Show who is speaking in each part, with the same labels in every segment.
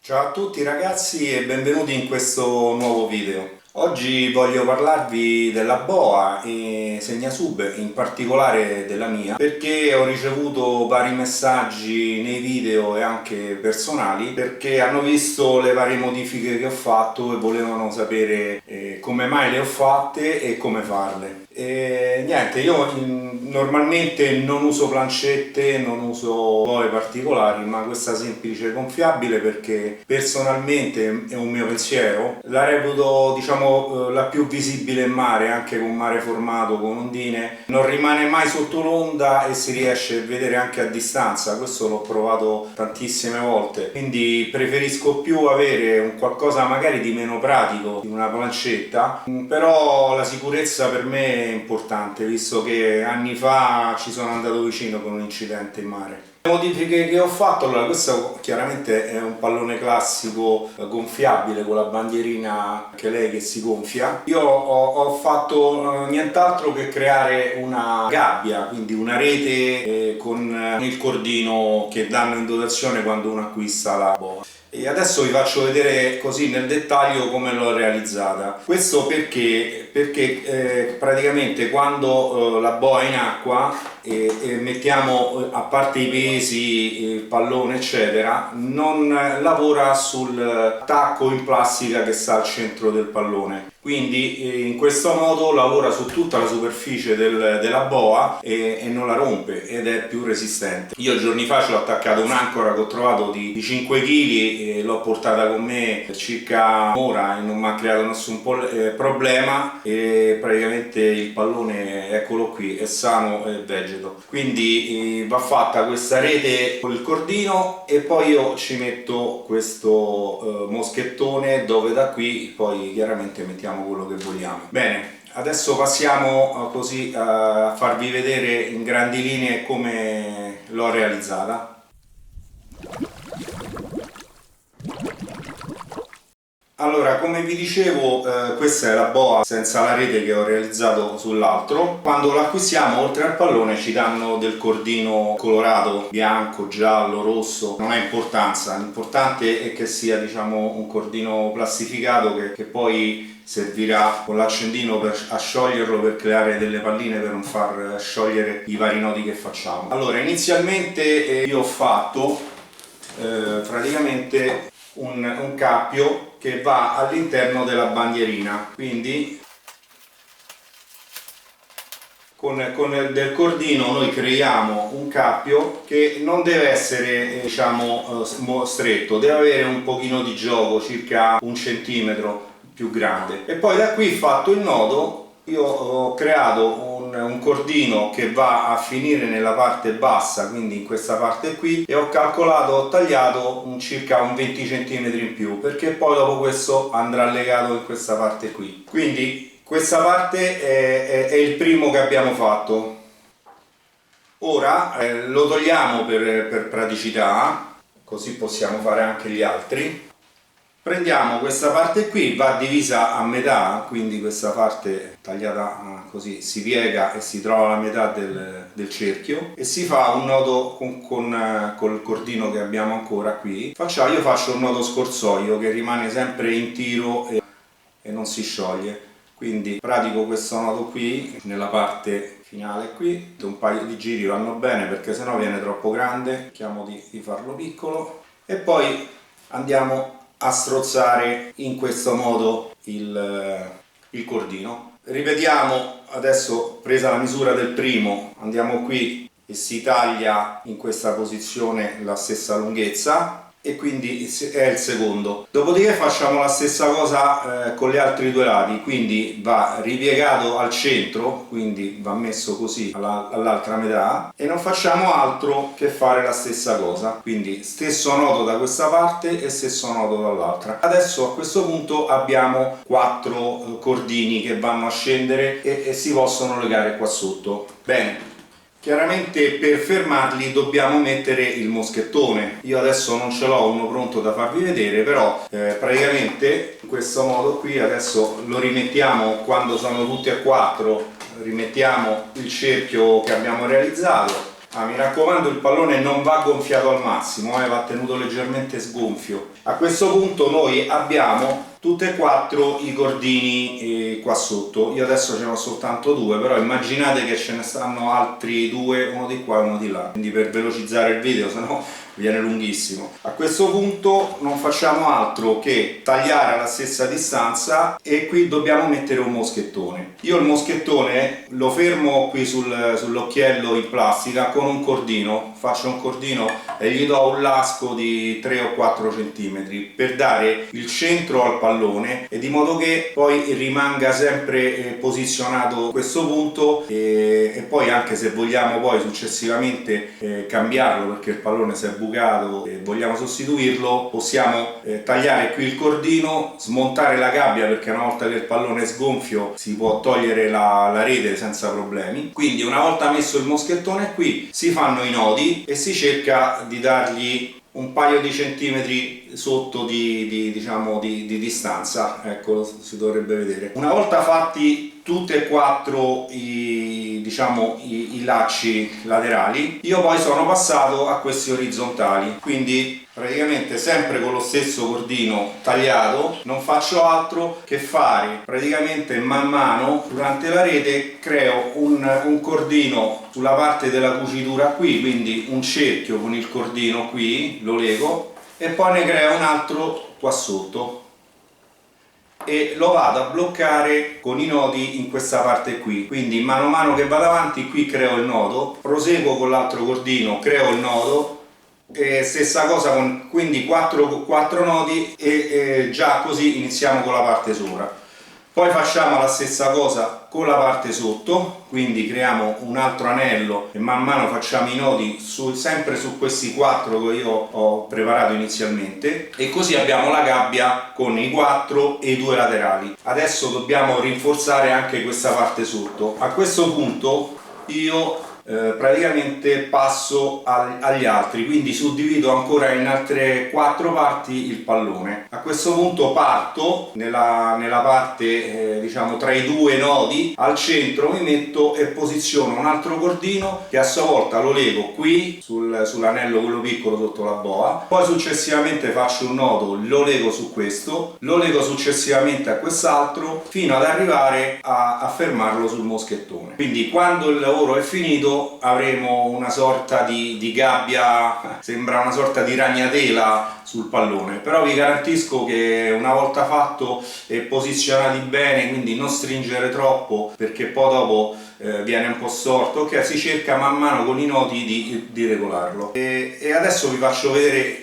Speaker 1: Ciao a tutti ragazzi e benvenuti in questo nuovo video. Oggi voglio parlarvi della boa e segnasub, in particolare della mia, perché ho ricevuto vari messaggi nei video e anche personali perché hanno visto le varie modifiche che ho fatto e volevano sapere come mai le ho fatte e come farle. E niente, io normalmente non uso plancette, non uso boe particolari, ma questa semplice gonfiabile perché personalmente è un mio pensiero, la reputo diciamo la più visibile in mare, anche con mare formato, con ondine, non rimane mai sotto l'onda e si riesce a vedere anche a distanza. Questo l'ho provato tantissime volte, quindi preferisco più avere un qualcosa magari di meno pratico di una plancetta, però la sicurezza per me è importante, visto che anni fa ci sono andato vicino con un incidente in mare. Le modifiche che ho fatto, allora questo chiaramente è un pallone classico gonfiabile con la bandierina anche lei che si gonfia. Io ho fatto nient'altro che creare una gabbia, quindi una rete con il cordino che danno in dotazione quando uno acquista la boa. E adesso vi faccio vedere così nel dettaglio come l'ho realizzata. Questo perché praticamente quando la boa è in acqua e mettiamo a parte i pesi, il pallone eccetera, non lavora sul tacco in plastica che sta al centro del pallone. Quindi in questo modo lavora su tutta la superficie della boa e non la rompe ed è più resistente. Io giorni fa ci ho attaccato un'ancora che ho trovato di 5 kg e l'ho portata con me per circa un'ora e non mi ha creato nessun problema, e praticamente il pallone, eccolo qui, è sano e vegeto. Quindi va fatta questa rete con il cordino e poi io ci metto questo moschettone dove da qui poi chiaramente mettiamo quello che vogliamo. Bene, adesso passiamo così a farvi vedere in grandi linee come l'ho realizzata. Allora, come vi dicevo, questa è la boa senza la rete che ho realizzato sull'altro. Quando lo acquistiamo, oltre al pallone ci danno del cordino colorato, bianco, giallo, rosso, non ha importanza, l'importante è che sia diciamo un cordino plastificato che poi servirà con l'accendino a scioglierlo per creare delle palline per non far sciogliere i vari nodi che facciamo. Allora, inizialmente io ho fatto praticamente un cappio che va all'interno della bandierina, quindi con del cordino noi creiamo un cappio che non deve essere diciamo stretto, deve avere un pochino di gioco, circa 1 centimetro più grande, e poi da qui fatto il nodo io ho creato un cordino che va a finire nella parte bassa, quindi in questa parte qui, e ho calcolato, ho tagliato circa un 20 cm in più, perché poi dopo questo andrà legato in questa parte qui. Quindi questa parte è il primo che abbiamo fatto. Ora lo togliamo per praticità, così possiamo fare anche gli altri. Prendiamo questa parte qui, va divisa a metà, quindi questa parte tagliata così si piega e si trova la metà del cerchio e si fa un nodo col cordino che abbiamo ancora qui. Io faccio un nodo scorsoio che rimane sempre in tiro e non si scioglie. Quindi pratico questo nodo qui nella parte finale qui, un paio di giri vanno bene perché sennò viene troppo grande, cerchiamo di farlo piccolo e poi andiamo a strozzare in questo modo il cordino. Ripetiamo, adesso presa la misura del primo, andiamo qui e si taglia in questa posizione la stessa lunghezza e quindi è il secondo. Dopodiché facciamo la stessa cosa con gli altri due lati, quindi va ripiegato al centro, quindi va messo così all'altra metà, e non facciamo altro che fare la stessa cosa, quindi stesso nodo da questa parte e stesso nodo dall'altra. Adesso a questo punto abbiamo 4 cordini che vanno a scendere e si possono legare qua sotto. Bene. Chiaramente per fermarli dobbiamo mettere il moschettone. Io adesso non ce l'ho uno pronto da farvi vedere, però praticamente in questo modo qui adesso lo rimettiamo quando sono tutti a 4, rimettiamo il cerchio che abbiamo realizzato Mi raccomando, il pallone non va gonfiato al massimo, va tenuto leggermente sgonfio. A questo punto noi abbiamo tutti e quattro i cordini qua sotto. Io adesso ce ne ho soltanto due, però immaginate che ce ne stanno altri due, uno di qua e uno di là, quindi per velocizzare il video, se no viene lunghissimo. A questo punto non facciamo altro che tagliare alla stessa distanza e qui dobbiamo mettere un moschettone. Io il moschettone lo fermo qui sull'occhiello in plastica con un cordino, faccio un cordino e gli do un lasco di 3 o 4 cm per dare il centro al pallone e di modo che poi rimanga sempre posizionato a questo punto e poi anche se vogliamo poi successivamente cambiarlo perché il pallone si è bucato e vogliamo sostituirlo, possiamo tagliare qui il cordino, smontare la gabbia perché una volta che il pallone è sgonfio si può togliere la rete senza problemi. Quindi una volta messo il moschettone qui si fanno i nodi e si cerca di dargli un paio di centimetri sotto di distanza, ecco, si dovrebbe vedere. Una volta fatti tutti e quattro i lacci laterali, io poi sono passato a questi orizzontali, quindi praticamente sempre con lo stesso cordino tagliato, non faccio altro che fare praticamente man mano durante la rete creo un cordino sulla parte della cucitura qui, quindi un cerchio con il cordino qui, lo lego e poi ne creo un altro qua sotto e lo vado a bloccare con i nodi in questa parte qui, quindi mano a mano che vado avanti qui creo il nodo, proseguo con l'altro cordino, creo il nodo e stessa cosa con quindi 4 nodi e già così iniziamo con la parte sopra. Poi facciamo la stessa cosa con la parte sotto, quindi creiamo un altro anello e man mano facciamo i nodi sempre su questi 4 che io ho preparato inizialmente e così abbiamo la gabbia con i 4 e i 2 laterali. Adesso dobbiamo rinforzare anche questa parte sotto. A questo punto io praticamente passo agli altri, quindi suddivido ancora in altre 4 parti il pallone. A questo punto parto nella parte tra i 2 nodi, al centro mi metto e posiziono un altro cordino che a sua volta lo lego qui sull'anello quello piccolo sotto la boa, poi successivamente faccio un nodo, lo lego su questo, lo lego successivamente a quest'altro fino ad arrivare a fermarlo sul moschettone. Quindi quando il lavoro è finito avremo una sorta di gabbia, sembra una sorta di ragnatela sul pallone, però vi garantisco che una volta fatto e posizionati bene, quindi non stringere troppo perché poi dopo viene un po' storto, ok, si cerca man mano con i nodi di regolarlo e adesso vi faccio vedere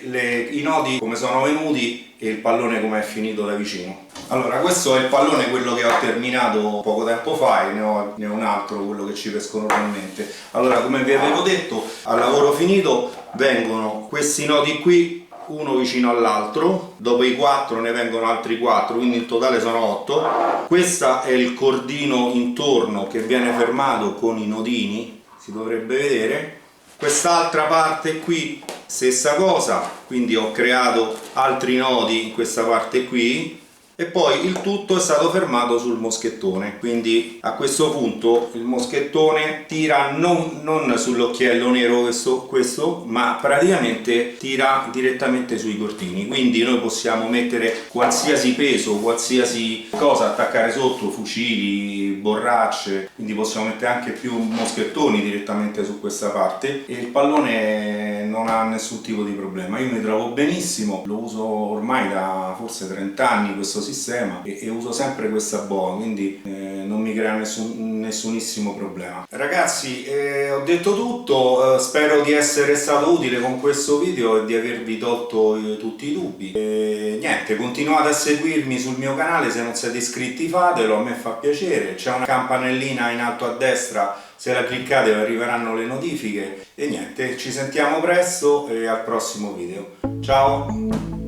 Speaker 1: i nodi come sono venuti e il pallone come è finito da vicino. Allora, questo è il pallone, quello che ho terminato poco tempo fa e ne ho un altro, quello che ci pesco normalmente. Allora, come vi avevo detto, al lavoro finito vengono questi nodi qui, uno vicino all'altro, dopo i 4 ne vengono altri 4, quindi in totale sono 8. Questo è il cordino intorno che viene fermato con i nodini, si dovrebbe vedere. Quest'altra parte qui, stessa cosa, quindi ho creato altri nodi in questa parte qui e poi il tutto è stato fermato sul moschettone, quindi a questo punto il moschettone tira non sull'occhiello nero questo, ma praticamente tira direttamente sui cordini, quindi noi possiamo mettere qualsiasi peso, qualsiasi cosa, attaccare sotto, fucili, borracce, quindi possiamo mettere anche più moschettoni direttamente su questa parte e il pallone non ha nessun tipo di problema. Io mi trovo benissimo, lo uso ormai da forse 30 anni questo sistema e uso sempre questa boa, quindi non mi crea nessunissimo problema. Ragazzi, ho detto tutto, spero di essere stato utile con questo video e di avervi tolto tutti i dubbi. Niente, continuate a seguirmi sul mio canale, se non siete iscritti fatelo, a me fa piacere, c'è una campanellina in alto a destra, se la cliccate arriveranno le notifiche e niente, ci sentiamo presto e al prossimo video. Ciao!